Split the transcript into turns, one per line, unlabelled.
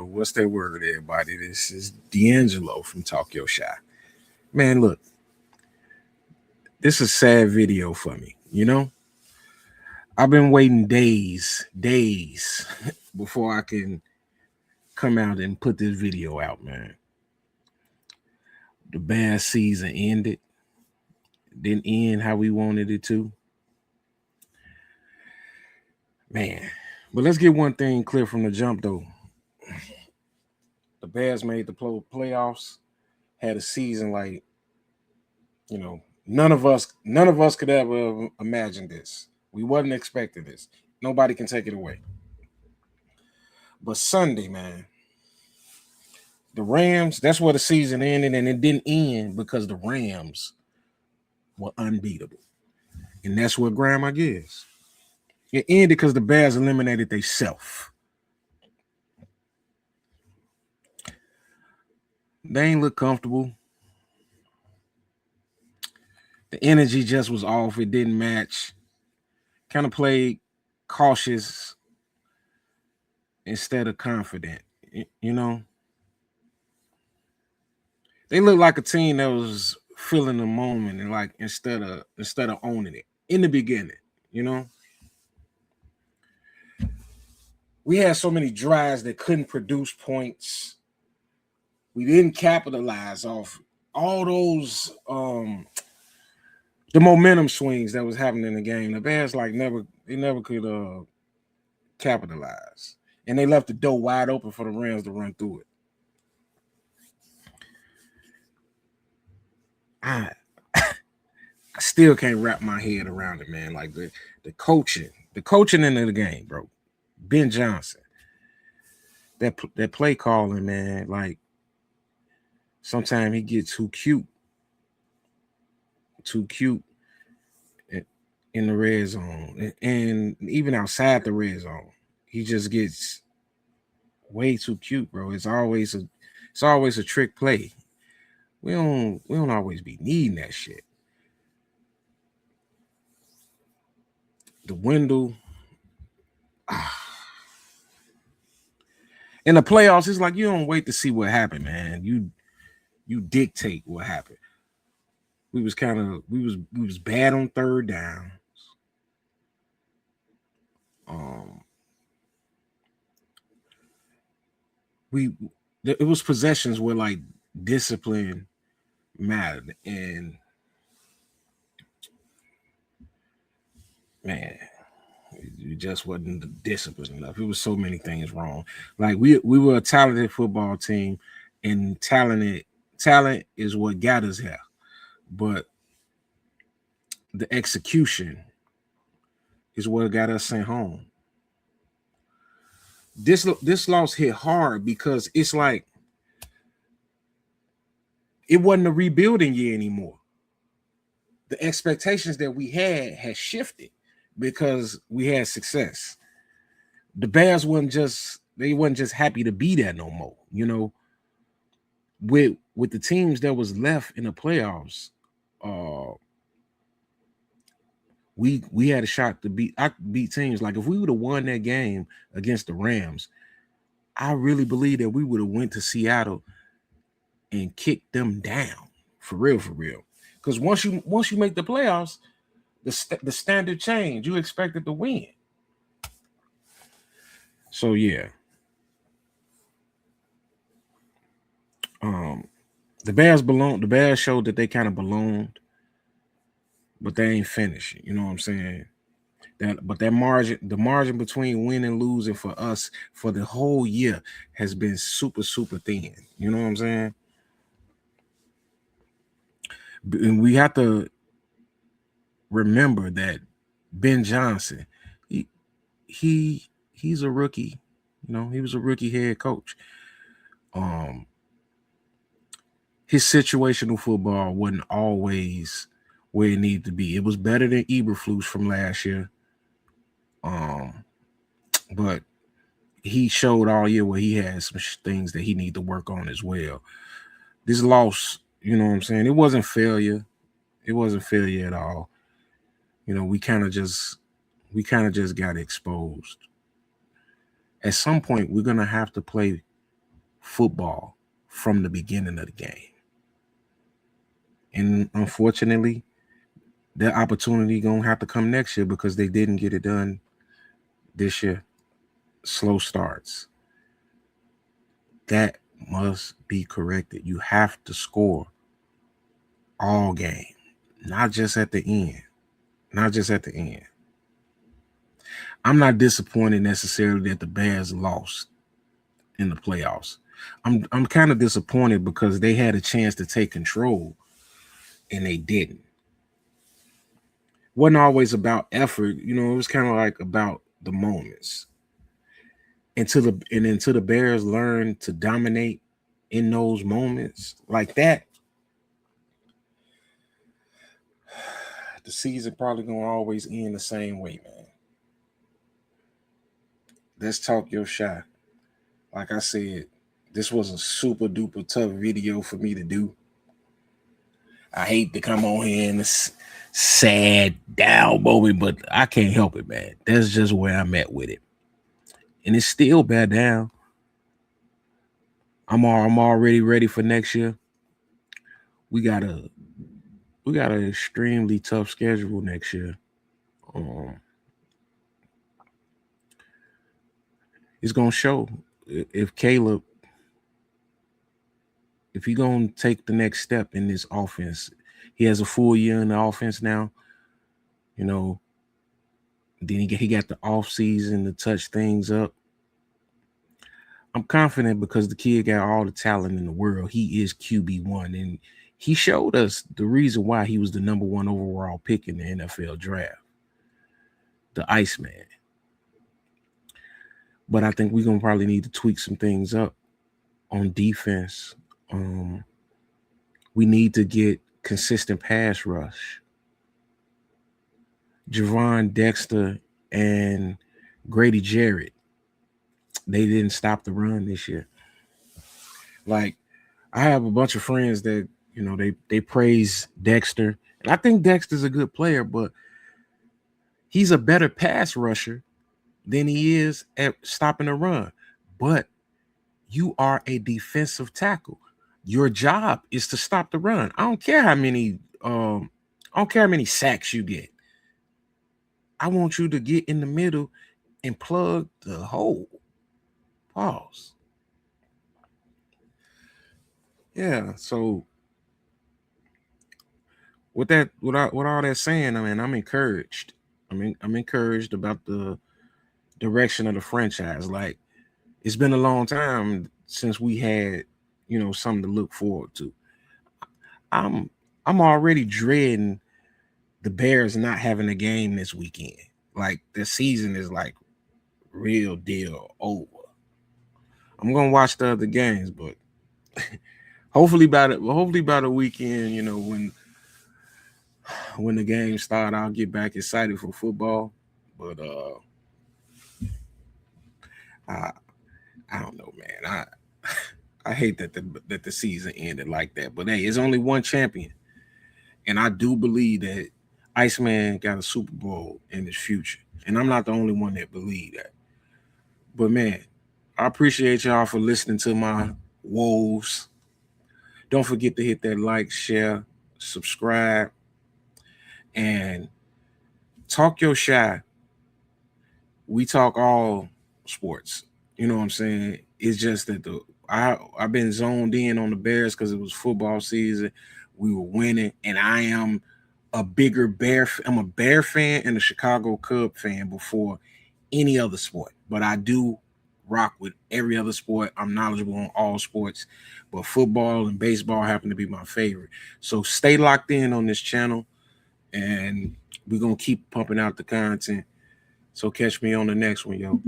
What's that word, everybody? This is D'Angelo from Talk Your Shy. Man, look, this is a sad video for me. I've been waiting days before I can come out and put this video out, man. The bad season ended, didn't end how we wanted it to. Man, but let's get one thing clear from the jump, though. The Bears made the playoffs, had a season like, none of us could ever imagine this. We wasn't expecting this. Nobody can take it away. But Sunday, man, the Rams, that's where the season ended, and it didn't end because the Rams were unbeatable. And that's what grandma gives. It ended because the Bears eliminated themselves. They ain't look comfortable. The energy just was off. It didn't match. Kind of played cautious instead of confident. They looked like a team that was feeling the moment and like instead of owning it in the beginning. We had so many drives that couldn't produce points. We didn't capitalize off all those the momentum swings that was happening in the game. The Bears never could capitalize. And they left the door wide open for the Rams to run through it. I still can't wrap my head around it, man. Like the coaching into the game, bro. Ben Johnson, that play calling, man. Like sometimes he gets too cute in the red zone, and even outside the red zone, he just gets way too cute, bro. It's always a trick play. We don't always be needing that shit. The window. In the playoffs, it's like you don't wait to see what happened, man. You dictate what happened. We was bad on third downs. It was possessions where like discipline mattered, and man, it just wasn't the discipline enough. It was so many things wrong. Like we were a talented football team, and talent is what got us here. But the execution is what got us sent home. This loss hit hard because it's like it wasn't a rebuilding year anymore. The expectations that we had shifted because we had success. The Bears wasn't just happy to be there no more. With the teams that was left in the playoffs, we had a shot to beat teams. Like if we would have won that game against the Rams, I really believe that we would have went to Seattle and kicked them down for real. Because once you make the playoffs, the standard change. You expected to win. So yeah. The Bears showed that they kind of belonged, but they ain't finished. You know what I'm saying? The margin between win and losing for us for the whole year has been super, super thin. You know what I'm saying? And we have to remember that Ben Johnson, he's a rookie. He was a rookie head coach. His situational football wasn't always where it needed to be. It was better than Eberflus from last year. But he showed all year where he had some things that he needed to work on as well. This loss, you know what I'm saying? It wasn't failure. It wasn't failure at all. We kind of just got exposed. At some point, we're gonna have to play football from the beginning of the game. And unfortunately, that opportunity gonna have to come next year because they didn't get it done this year. Slow starts. That must be corrected. You have to score all game, not just at the end. Not just at the end. I'm not disappointed necessarily that the Bears lost in the playoffs. I'm kind of disappointed because they had a chance to take control and they didn't. Wasn't always about effort, it was kind of like about the moments. Until the Bears learn to dominate in those moments like that, the season probably gonna always end the same way, man. Let's talk your shot. Like I said, this was a super duper tough video for me to do. I hate to come on here in this sad down moment, but I can't help it, man. That's just where I'm at with it. And it's still bad down. I'm already ready for next year. We got an extremely tough schedule next year. It's gonna show if Caleb, if he gonna take the next step in this offense. He has a full year in the offense now. Then he got the off season to touch things up. I'm confident because the kid got all the talent in the world. He is QB1, and he showed us the reason why he was the number 1 overall pick in the NFL draft, the Iceman. But I think we're going to probably need to tweak some things up on defense. We need to get consistent pass rush. Javon Dexter and Grady Jarrett, they didn't stop the run this year. Like, I have a bunch of friends that, they praise Dexter. And I think Dexter's a good player, but he's a better pass rusher than he is at stopping the run. But you are a defensive tackle. Your job is to stop the run. I don't care how many sacks you get. I want you to get in the middle and plug the hole. Pause. Yeah, so with all that saying, I mean, I'm encouraged. I'm encouraged about the direction of the franchise. Like, it's been a long time since we had, something to look forward to. I'm already dreading the Bears not having a game this weekend. Like, the season is like real deal over. I'm gonna watch the other games, but hopefully by the weekend, when the games start, I'll get back excited for football. But I don't know, man. I hate that the season ended like that. But hey, it's only one champion, and I do believe that Iceman got a Super Bowl in his future, and I'm not the only one that believe that. But man, I appreciate y'all for listening to my woes. Don't forget to hit that like, share, subscribe, and talk your shy. We talk all sports. You know what I'm saying? It's just that I've been zoned in on the Bears because it was football season. We were winning, and I am a bigger Bear. I'm a Bear fan and a Chicago Cub fan before any other sport. But I do rock with every other sport. I'm knowledgeable on all sports, but football and baseball happen to be my favorite. So stay locked in on this channel, and we're gonna keep pumping out the content. So catch me on the next one, yo.